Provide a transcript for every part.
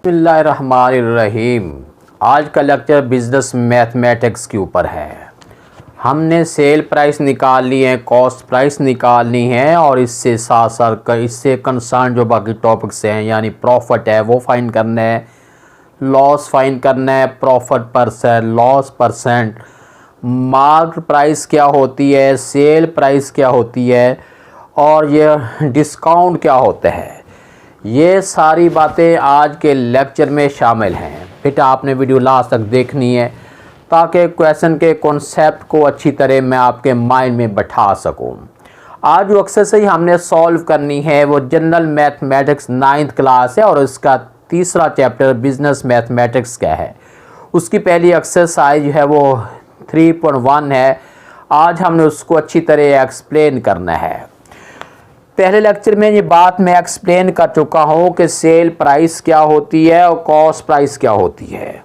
बिस्मिल्लाहिर्रहमानिर्रहीम। आज का लेक्चर बिजनेस मैथमेटिक्स के ऊपर है। हमने सेल प्राइस निकालनी है, कॉस्ट प्राइस निकालनी है और इससे साथ साथ इससे कंसर्न जो बाकी टॉपिक्स हैं यानी प्रॉफिट है वो फाइंड करना है, लॉस फाइंड करना है, profit percent, loss percent, market price क्या होती है, सेल प्राइस क्या होती है और ये डिस्काउंट क्या होता है। ये सारी बातें आज के लेक्चर में शामिल हैं। बेटा आपने वीडियो लास्ट तक देखनी है ताकि क्वेश्चन के कॉन्सेप्ट को अच्छी तरह मैं आपके माइंड में बैठा सकूं। आज जो एक्सरसाइज हमने सॉल्व करनी है वो जनरल मैथमेटिक्स 9th क्लास है और इसका तीसरा चैप्टर बिजनेस मैथमेटिक्स का है। उसकी पहली एक्सरसाइज है वो 3.1 है। आज हमने उसको अच्छी तरह एक्सप्लेन करना है। पहले लेक्चर में ये बात मैं एक्सप्लेन कर चुका हूँ कि सेल प्राइस क्या होती है और कॉस्ट प्राइस क्या होती है।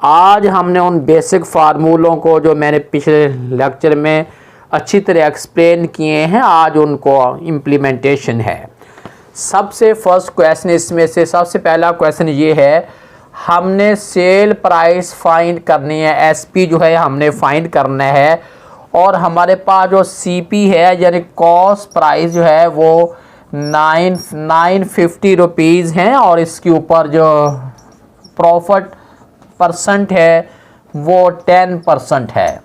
आज हमने उन बेसिक फार्मूलों को जो मैंने पिछले लेक्चर में अच्छी तरह एक्सप्लेन किए हैं, आज उनको इम्प्लीमेंटेशन है। सबसे फर्स्ट क्वेश्चन इसमें से सबसे पहला क्वेश्चन ये है, हमने सेल प्राइस फाइंड करनी है, एसपी जो है हमने फाइंड करना है और हमारे पास जो सीपी है यानी कॉस्ट प्राइस जो है वो 950 रुपीज़ हैं और इसके ऊपर जो प्रॉफिट परसेंट है वो 10% है।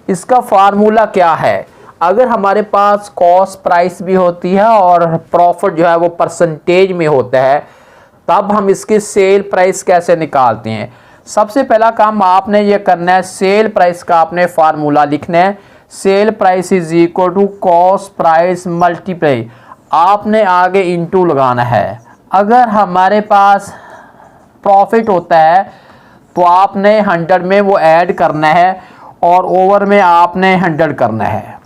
इसका फार्मूला क्या है? अगर हमारे पास कॉस्ट प्राइस भी होती है और प्रॉफिट जो है वो परसेंटेज में होता है तब हम इसकी सेल प्राइस कैसे निकालते हैं। सबसे पहला काम आपने ये करना है, सेल प्राइस का आपने फार्मूला लिखना है। Sell price is equal to cost price multiply, आपने आगे इनटू लगाना है। अगर हमारे पास प्रॉफिट होता है तो आपने 100 में वो ऐड करना है और ओवर में आपने 100 करना है।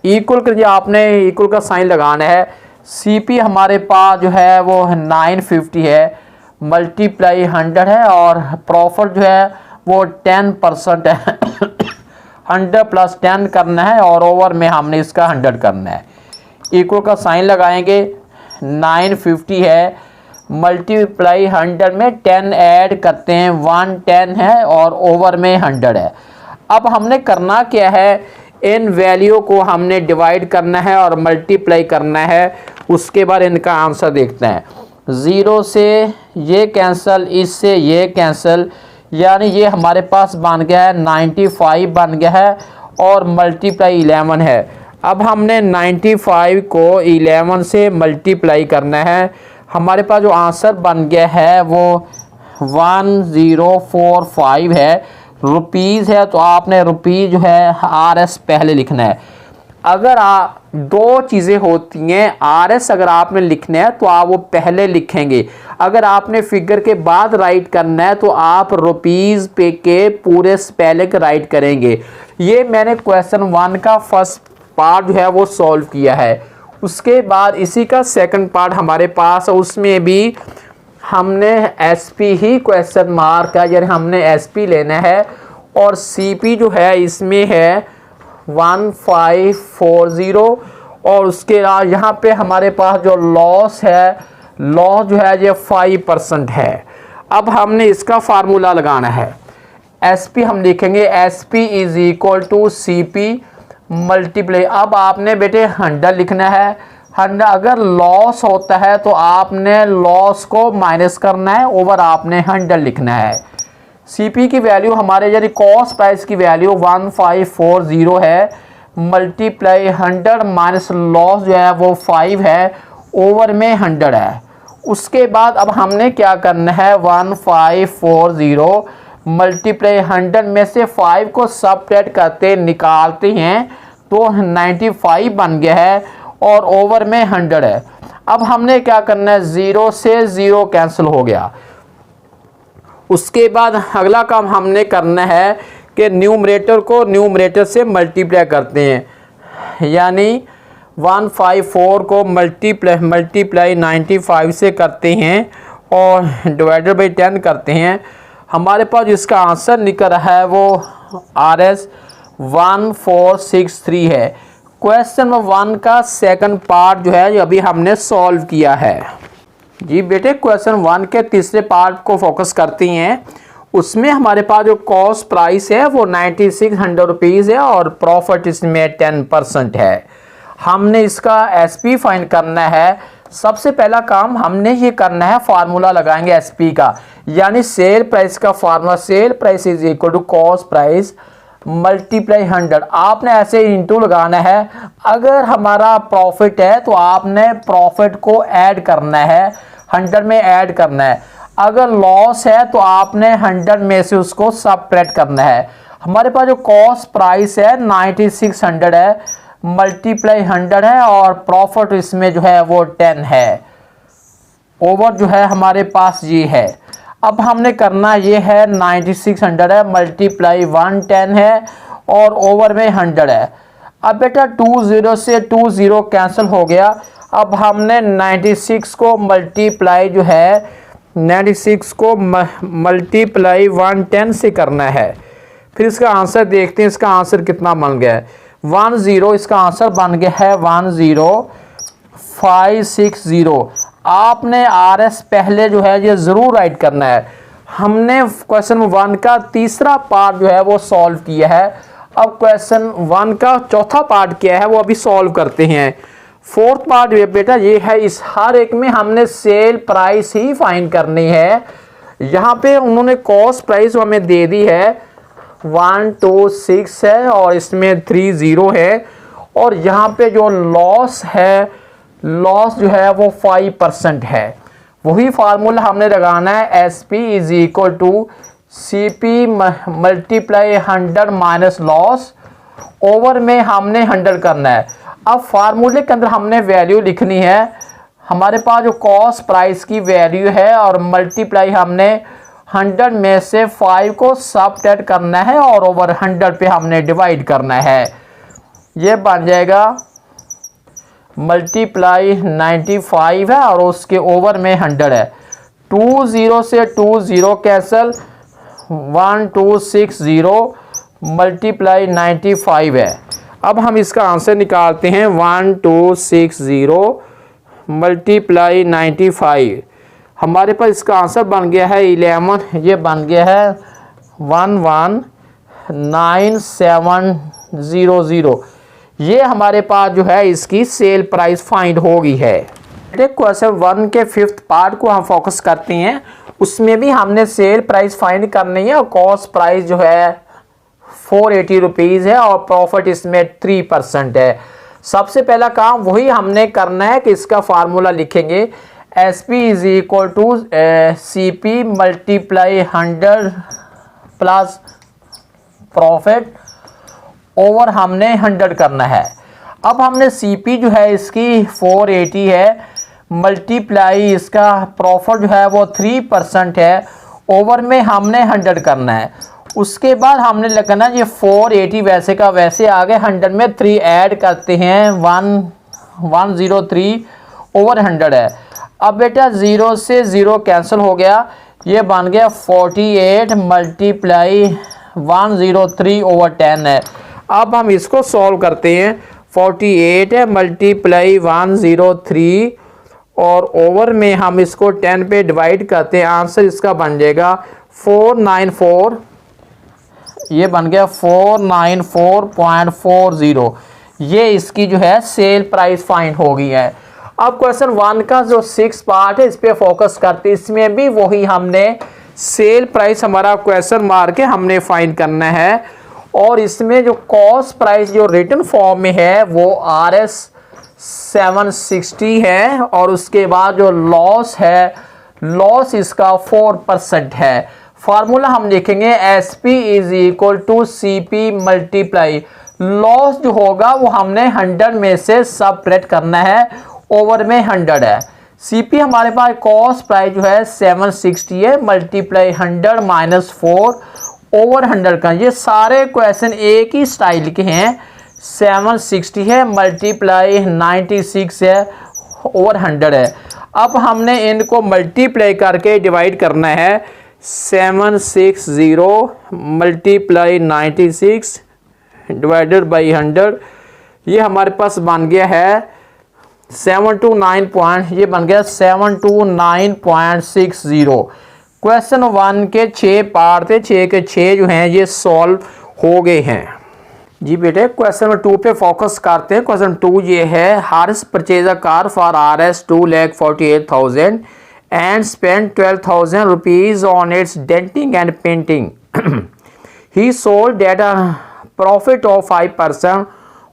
इक्वल कर आपने इक्वल का साइन लगाना है। सीपी हमारे पास जो है वो 950 है, मल्टीप्लाई 100 है और प्रॉफिट जो है वो 10% है। 100 + 10 करना है और ओवर में हमने इसका 100 करना है। इक्वल का साइन लगाएंगे, 950 है, मल्टीप्लाई 100 में 10 ऐड करते हैं, 110 है और ओवर में 100 है। अब हमने करना क्या है, इन वैल्यू को हमने डिवाइड करना है और मल्टीप्लाई करना है। उसके बाद इनका आंसर देखते हैं। 0 से ये कैंसिल, इससे ये कैंसिल, यानी ये हमारे पास बन गया है 95 बन गया है और मल्टीप्लाई 11 है। अब हमने 95 को 11 से मल्टीप्लाई करना है। हमारे पास जो आंसर बन गया है वो 1045 है, रुपीज़ है तो आपने रुपीज़ जो है RS पहले लिखना है। अगर दो चीज़ें होती हैं, RS अगर आपने लिखना है तो आप वो पहले लिखेंगे। अगर आपने फिगर के बाद राइट करना है तो आप रुपीज़ पे के पूरे स्पेलिंग राइट करेंगे। ये मैंने क्वेश्चन 1 का फर्स्ट पार्ट जो है वो सॉल्व किया है। उसके बाद इसी का सेकंड पार्ट हमारे पास, उसमें भी हमने एसपी ही क्वेश्चन मार्क है, यानी हमने एसपी लेना है और सीपी जो है इसमें है 1540 और उसके बाद यहाँ पे हमारे पास जो लॉस है, लॉस जो है ये 5% है। अब हमने इसका फार्मूला लगाना है। एसपी हम लिखेंगे, SP is equal to CP multiply. अब आपने बेटे 100 लिखना है। 100 अगर लॉस होता है तो आपने लॉस को माइनस करना है, ओवर आपने 100 लिखना है। सीपी की वैल्यू हमारे यानी कॉस्ट प्राइस की वैल्यू 1540 है, मल्टीप्लाई 100 माइनस लॉस जो है वो 5 है, ओवर में 100 है। उसके बाद अब हमने क्या करना है, 1540 मल्टीप्लाई 100 में से 5 को सबट्रैक्ट करते निकालते हैं तो 95 बन गया है और ओवर में 100 है। अब हमने क्या करना है, 0 से 0 कैंसिल हो गया। उसके बाद अगला काम हमने करना है कि न्यूमरेटर को न्यूमरेटर से मल्टीप्लाई करते हैं, यानी 154 को मल्टीप्लाई 95 से करते हैं और डिवाइडेड बाई 10 करते हैं। हमारे पास इसका आंसर निकल रहा है वो RS 1463 है। क्वेश्चन 1 का सेकंड पार्ट जो है अभी हमने सॉल्व किया है। जी बेटे क्वेश्चन 1 के तीसरे पार्ट को फोकस करती हैं। उसमें हमारे पास जो कॉस्ट प्राइस है वो 9600 रुपीज़ है और प्रॉफिट इसमें 10% है। हमने इसका एसपी फाइंड करना है। सबसे पहला काम हमने ये करना है, फार्मूला लगाएंगे एसपी का, यानी सेल प्राइस का formula, sell price is equal to cost price multiply 100। आपने ऐसे इंटू लगाना है। अगर हमारा प्रॉफिट है तो आपने प्रॉफिट को ऐड करना है, 100 में ऐड करना है। अगर लॉस है तो आपने 100 में से उसको सबट्रैक्ट करना है। हमारे पास जो कॉस्ट प्राइस है 9600 है, मल्टीप्लाई 100 है और प्रॉफिट इसमें जो है वो 10 है। ओवर जो है हमारे पास ये है। अब हमने करना ये है 9600 है, मल्टीप्लाई 110 है और ओवर में 100 है। अब बेटा 20 से 20 कैंसिल हो गया। अब हमने 96 को मल्टीप्लाई जो है 96 को मल्टीप्लाई 110 से करना है। फिर इसका आंसर देखते हैं, इसका आंसर कितना बन गया है। 10, इसका आंसर बन गया है 10560। आपने RS पहले जो है ये ज़रूर राइट करना है। हमने क्वेश्चन 1 का तीसरा पार्ट जो है वो सॉल्व किया है। अब क्वेश्चन 1 का चौथा पार्ट क्या है वो अभी सॉल्व करते हैं। फोर्थ पार्ट बेटा ये है, इस हर एक में हमने सेल प्राइस ही फाइंड करनी है। यहाँ पे उन्होंने कॉस्ट प्राइस हमें दे दी है 126 है और इसमें 30 है। और यहाँ पे जो लॉस है, लॉस जो है वो 5% है। वही फार्मूला हमने लगाना है, SP is equal to CP multiply 100 minus loss. Over में हमने 100 करना है। अब फार्मूले के अंदर हमने वैल्यू लिखनी है। हमारे पास जो कॉस्ट प्राइस की वैल्यू है और मल्टीप्लाई हमने 100 में से 5 को सबट्रैक्ट करना है और ओवर 100 पे हमने डिवाइड करना है। ये बन जाएगा मल्टीप्लाई 95 है और उसके ओवर में 100 है। 20 से 20 कैंसल, 1260 मल्टीप्लाई 95 है। अब हम इसका आंसर निकालते हैं। 1260 मल्टीप्लाई 95, हमारे पास इसका आंसर बन गया है 11। ये बन गया है 119700। ये हमारे पास जो है इसकी सेल प्राइस फाइंड हो गई है। क्वेश्चन 1 के 5th पार्ट को हम फोकस करते हैं। उसमें भी हमने सेल प्राइस फाइंड करनी है और कॉस्ट प्राइस जो है 480 रुपीज़ है और प्रॉफिट इसमें 3% है। सबसे पहला काम वही हमने करना है कि इसका फार्मूला लिखेंगे, SP is equal to CP multiply 100 plus profit over हमने 100 करना है। अब हमने CP जो है इसकी 480 है, मल्टीप्लाई इसका प्रॉफिट जो है वो 3% है, ओवर में हमने 100 करना है। उसके बाद हमने लिखना ये 480 वैसे का वैसे आ गए, 100 में 3 ऐड करते हैं 103 ओवर 100 है। अब बेटा 0 से 0 कैंसिल हो गया, ये बन गया 48 मल्टीप्लाई 103 ओवर 10 है। अब हम इसको सॉल्व करते हैं। 48 है मल्टीप्लाई 103 और ओवर में हम इसको 10 पे डिवाइड करते हैं। आंसर इसका बन जाएगा 494। ये बन गया 494.40। ये इसकी जो है सेल प्राइस फाइंड हो गई है। अब क्वेश्चन 1 का जो 6 पार्ट है इस पे फोकस करते हैं। इसमें भी वही हमने सेल प्राइस हमारा क्वेश्चन मार के हमने फाइंड करना है। और इसमें जो कॉस्ट प्राइस जो रिटन फॉर्म में है वो RS 760 है और उसके बाद जो लॉस है, लॉस इसका 4% है। फार्मूला हम लिखेंगे SP is equal to CP multiply, loss जो होगा वो हमने 100 में से सबट्रैक्ट करना है, ओवर में 100 है। CP हमारे पास कॉस्ट प्राइस जो है 760 है, मल्टीप्लाई 100 माइनस 4 ओवर 100 का। ये सारे क्वेश्चन एक ही स्टाइल के हैं। 760 है मल्टीप्लाई 96 है ओवर 100 है। अब हमने इनको मल्टीप्लाई करके डिवाइड करना है। 760 मल्टीप्लाई 96 डिवाइडेड बाई 100, ये हमारे पास बन गया है 729 पॉइंट, ये बन गया 729.60। क्वेश्चन 1 के 6 पार्ट थे, 6 के 6 जो हैं ये सॉल्व हो गए हैं। जी बेटे क्वेश्चन नंबर 2 पे फोकस करते हैं। क्वेश्चन 2 ये है, Haris purchase a car for RS 2,48,000 and spent 12,000 rupees on its denting and painting. He sold at a profit of 5%.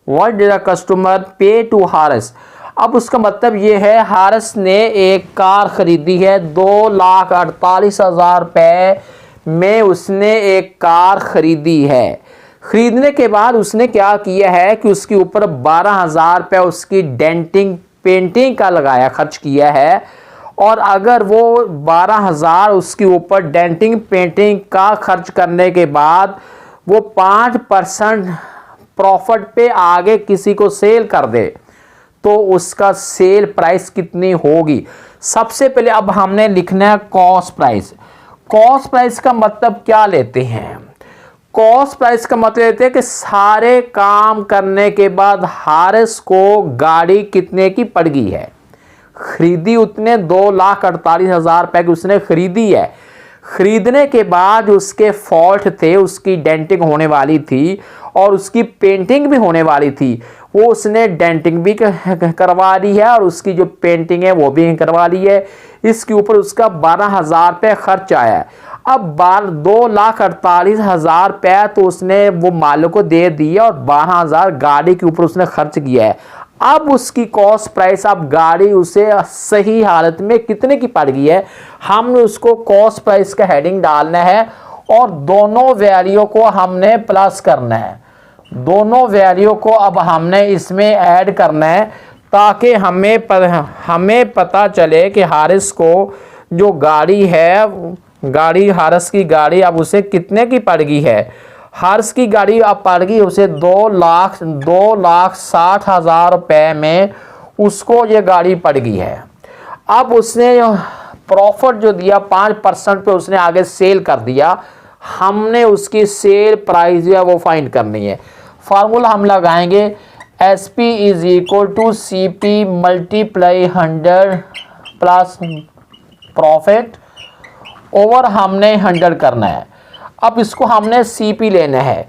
What did the customer pay to Haris? अब उसका मतलब ये है, हारिस ने एक कार खरीदी है 2,48,000 रुपये में उसने एक कार खरीदी है। खरीदने के बाद उसने क्या किया है कि उसके ऊपर 12,000 रुपये उसकी डेंटिंग पेंटिंग का लगाया, खर्च किया है। और अगर वो 12,000 उसके ऊपर डेंटिंग पेंटिंग का खर्च करने के बाद वो 5% प्रॉफिट पे आगे किसी को सेल कर दे तो उसका सेल प्राइस कितनी होगी। सबसे पहले अब हमने लिखना है कॉस्ट प्राइस। कॉस्ट प्राइस का मतलब क्या लेते हैं? कॉस्ट प्राइस का मतलब लेते हैं कि सारे काम करने के बाद हारिस को गाड़ी कितने की पड़ गई है। खरीदी उतने 2,48,000 रुपये की उसने खरीदी है। खरीदने के बाद उसके फॉल्ट थे, उसकी डेंटिंग होने वाली थी और उसकी पेंटिंग भी होने वाली थी। वो उसने डेंटिंग भी करवा ली है और उसकी जो पेंटिंग है वो भी करवा ली है। इसके ऊपर उसका 12,000 रुपये खर्च आया है। अब 2,48,000 रुपये तो उसने वो मालिक को दे दिया और 12,000 गाड़ी के ऊपर उसने खर्च किया है। अब उसकी कॉस्ट प्राइस, अब गाड़ी उसे सही हालत में कितने की पड़ गई है, हमने उसको कॉस्ट प्राइस का हेडिंग डालना है और दोनों वैल्यू को हमने प्लस करना है। दोनों वैल्यू को अब हमने इसमें ऐड करना है ताकि हमें पता चले कि हारिस को जो गाड़ी है, हारिस की गाड़ी अब उसे कितने की पड़ गई है। हारिस की गाड़ी अब पड़ गई उसे 2,60,000 रुपये में उसको ये गाड़ी पड़ गई है। अब उसने प्रॉफिट जो दिया 5% पे उसने आगे सेल कर दिया। हमने उसकी सेल प्राइस जो है वो फाइंड करनी है। फार्मूला हम लगाएंगे SP is equal to CP multiply 100 plus profit over हमने 100 करना है। अब इसको हमने CP लेना है।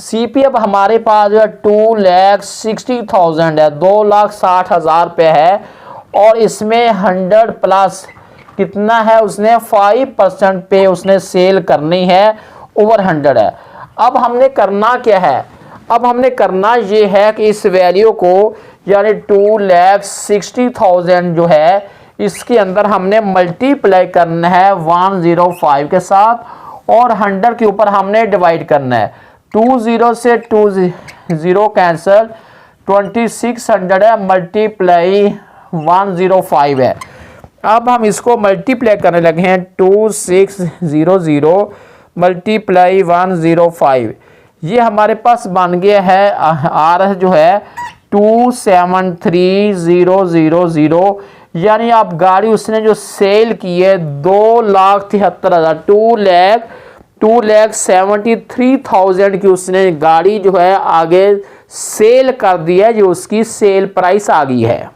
CP अब हमारे पास जो है 2,60,000 है, 2,60,000 रुपये है और इसमें 100 प्लस कितना है, उसने 5% पे उसने सेल करनी है, ओवर 100 है। अब हमने करना क्या है? अब हमने करना ये है कि इस वैल्यू को यानी 2,60,000 जो है इसके अंदर हमने मल्टीप्लाई करना है 105 के साथ और 100 के ऊपर हमने डिवाइड करना है। 20 से 20 कैंसिल, 2600 है मल्टीप्लाई 105 है। अब हम इसको मल्टीप्लाई करने लगे हैं 2600 मल्टीप्लाई 105। ये हमारे पास बन गया है RS जो है 273,000। यानी अब गाड़ी उसने जो सेल की है 2,73,000 2,73,000 की उसने गाड़ी जो है आगे सेल कर दी है, जो उसकी सेल प्राइस आ गई है।